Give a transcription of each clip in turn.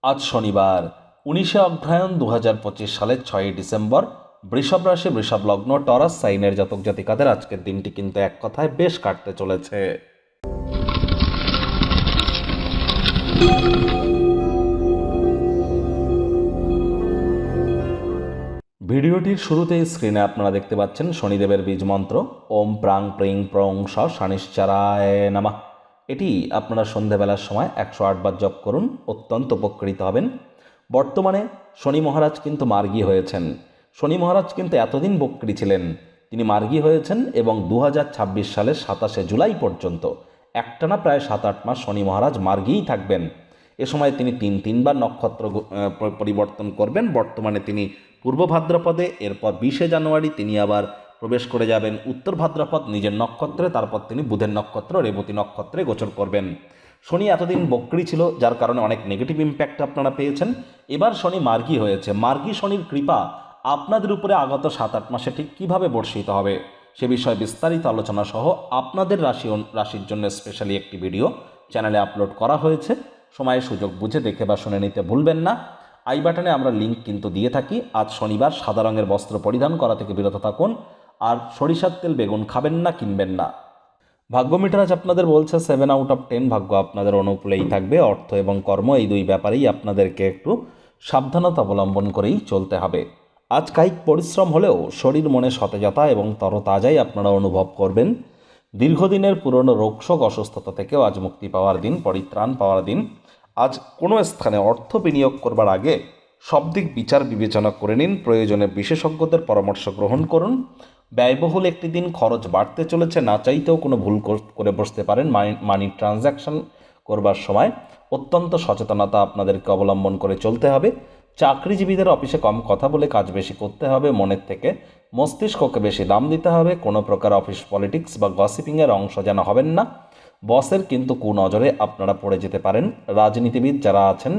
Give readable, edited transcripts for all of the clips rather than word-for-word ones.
আজ শনিবার 19শে অগ্রহায়ণ 2025 সালের 6ই ডিসেম্বর। বৃষভ রাশি, বৃষভ লগ্ন, টরাস সাইনের জাতক জাতিকাদের আজকের দিনটি কিন্তু এক কথায় বেশ কাটতে চলেছে। ভিডিওটির শুরুতেই স্ক্রিনে আপনারা দেখতে পাচ্ছেন শনিদেবের বীজ মন্ত্র ওম প্রাং প্রিং প্রং স শনিশ্চরায় নমঃ। এটি আপনারা সন্ধেবেলার সময় 108 বার জপ করুন, অত্যন্ত উপকৃত হবেন। বর্তমানে শনি মহারাজ কিন্তু মার্গী হয়েছেন। শনি মহারাজ কিন্তু এতদিন বক্রী ছিলেন, তিনি মার্গী হয়েছেন এবং 2026 সালের 27শে জুলাই পর্যন্ত একটানা প্রায় 7-8 মাস শনি মহারাজ মার্গীই থাকবেন। এ সময় তিনি তিনবার নক্ষত্র পরিবর্তন করবেন। বর্তমানে তিনি পূর্ব ভাদ্রপদে, এরপর 20শে জানুয়ারি তিনি আবার প্রবেশ করে যাবেন উত্তর ভাদ্রপদ নিজের নক্ষত্রে, তারপর তিনি বুধের নক্ষত্র রেবতী নক্ষত্রে গোচর করবেন। শনি এতদিন বক্রী ছিল, যার কারণে অনেক নেগেটিভ ইম্প্যাক্ট আপনারা পেয়েছেন। এবার শনি মার্গী হয়েছে। মার্গী শনির কৃপা আপনাদের উপরে আগত 7-8 মাসে ঠিক কীভাবে বর্ষিত হবে সে বিষয়ে বিস্তারিত আলোচনা সহ আপনাদের রাশির জন্য স্পেশালি একটি ভিডিও চ্যানেলে আপলোড করা হয়েছে। সময় সুযোগ বুঝে দেখে বা শুনে নিতে ভুলবেন না। আই বাটনে আমরা লিঙ্ক কিন্তু দিয়ে থাকি। আজ শনিবার সাদা রঙের বস্ত্র পরিধান করা থেকে বিরত থাকুন, আর সরিষার তেল বেগুন খাবেন না, কিনবেন না। ভাগ্য মিটার আজ আপনাদের বলছে 7 আউট অফ 10। ভাগ্য আপনাদের অনুকূলেই থাকবে। অর্থ এবং কর্ম এই দুই ব্যাপারেই আপনাদেরকে একটু সাবধানতা অবলম্বন করেই চলতে হবে। আজ কায়িক পরিশ্রম হলেও শরীর মনে সতেজতা এবং তরতাজাই আপনারা অনুভব করবেন। দীর্ঘদিনের পুরনো রোগশোক অসুস্থতা থেকেও আজ মুক্তি পাওয়ার দিন, পরিত্রাণ পাওয়ার দিন। আজ কোনো স্থানে অর্থ বিনিয়োগ করবার আগে সব দিক বিচার বিবেচনা করে নিন। প্রয়োজনে বিশেষজ্ঞদের পরামর্শ গ্রহণ করুন। ব্যয়বহুল একটি দিন, খরচ বাড়তে চলেছে। না চাইতেও কোনো ভুল করে বসতে পারেন। মানি ট্রানজ্যাকশন করবার সময় অত্যন্ত সচেতনতা আপনাদেরকে অবলম্বন করে চলতে হবে। চাকরিজীবীদের অফিসে কম কথা বলে কাজ বেশি করতে হবে। মনের থেকে মস্তিষ্ককে বেশি দাম দিতে হবে। কোনো প্রকার অফিস পলিটিক্স বা গসিপিংয়ের অংশ যেন হবেন না। বসের কিন্তু কুনজরে আপনারা পড়ে যেতে পারেন। রাজনীতিবিদ যারা আছেন,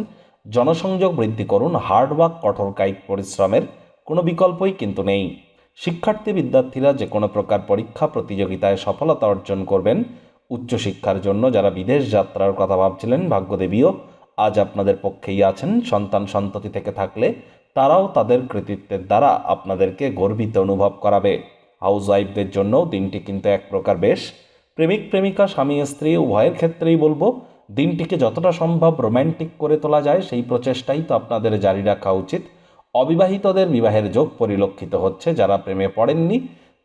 জনসংযোগ বৃদ্ধি করুন। হার্ডওয়ার্ক, কঠোর কায়িক পরিশ্রমের কোনো বিকল্পই কিন্তু নেই। শিক্ষার্থী বিদ্যার্থীরা যে কোনো প্রকার পরীক্ষা প্রতিযোগিতায় সফলতা অর্জন করবেন। উচ্চশিক্ষার জন্য যারা বিদেশ যাত্রার কথা ভাবছিলেন, ভাগ্যদেবীও আজ আপনাদের পক্ষেই আছেন। সন্তান সন্ততি থেকে থাকলে তারাও তাদের কৃতিত্বের দ্বারা আপনাদেরকে গর্বিত অনুভব করাবে। হাউস ওয়াইফদের জন্যও দিনটি কিন্তু এক প্রকার বেশ। প্রেমিক প্রেমিকা, স্বামী স্ত্রী উভয়ের ক্ষেত্রেই বলবো, দিনটিকে যতটা সম্ভব রোম্যান্টিক করে তোলা যায় সেই প্রচেষ্টাই তো আপনাদের জারি রাখা উচিত। অবিবাহিতদের বিবাহের যোগ পরিলক্ষিত হচ্ছে। যারা প্রেমে পড়েননি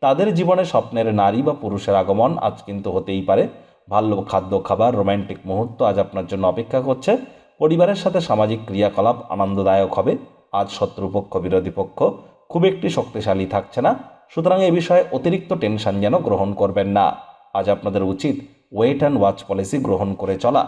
তাদের জীবনে স্বপ্নের নারী বা পুরুষের আগমন আজ কিন্তু হতেই পারে। ভালো খাদ্য খাবার, রোম্যান্টিক মুহূর্ত আজ আপনার জন্য অপেক্ষা করছে। পরিবারের সাথে সামাজিক ক্রিয়াকলাপ আনন্দদায়ক হবে। আজ শত্রুপক্ষ, বিরোধী পক্ষ খুব একটি শক্তিশালী থাকছে না, সুতরাং এ বিষয়ে অতিরিক্ত টেনশন যেন গ্রহণ করবেন না। আজ আপনাদের উচিত ওয়েট অ্যান্ড ওয়াচ পলিসি গ্রহণ করে চলা।